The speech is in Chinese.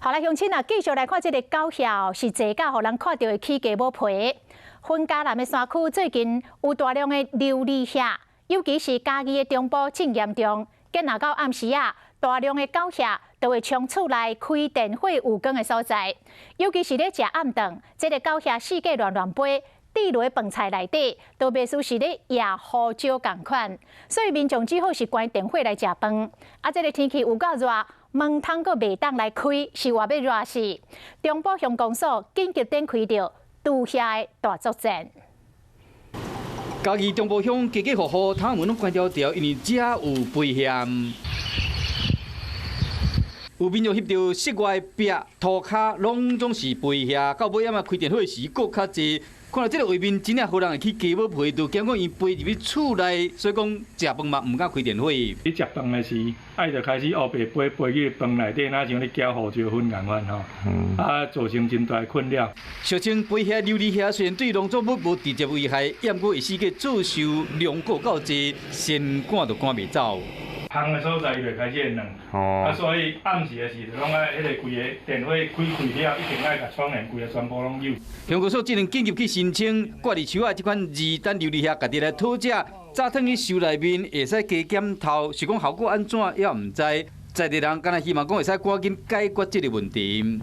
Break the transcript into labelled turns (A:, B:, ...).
A: 后来乡亲啊，继续来看这个狗晓是坐到互人看到的起价无赔。分嘉南的山区最近有大量的琉璃蟹，尤其是嘉义的中部真严重。今若到暗时啊，大量的狗蟹就会冲厝内开电火有光的所在，尤其是咧食暗顿，这个狗蟹四界乱飞。滴落饭菜内底，都袂输是咧野胡椒共款，所以民众只好是关电火来食饭。啊，这个天气有够热，门窗阁袂当来开，是话要热死。中部乡公所紧急展开着杜蟹的大作战。
B: 嘉义中部乡家家户户窗门拢关条条，因为遮有危险。有民众翕到室外壁、涂骹拢总是肥蟹，到尾仔开电火时搁较济。看到这个画面，真正好人会去加要赔，就惊讲伊飞入去厝内，所以讲食饭嘛唔敢开电火。你
C: 食饭的时，爱就开始黑白飞去饭内底，哪像咧搅胡椒粉共款吼，造成真大困扰。
B: 俗称肥蟹、琉璃蟹虽然对农作物无直接危害，也过会使个遭受量过较济，先赶就赶袂走。
C: 烘的所在伊就开始会软，所以暗时的时就拢爱迄个规个电火开了，一定爱甲窗帘规个全部拢有。
B: 乡公所只能紧急去申请挂伫树仔这款二等琉璃蟹，家己来讨食，早烫去收内面，会使加检讨，是讲效果安怎也毋知。在地人敢若希望讲会使赶紧解决这个问题。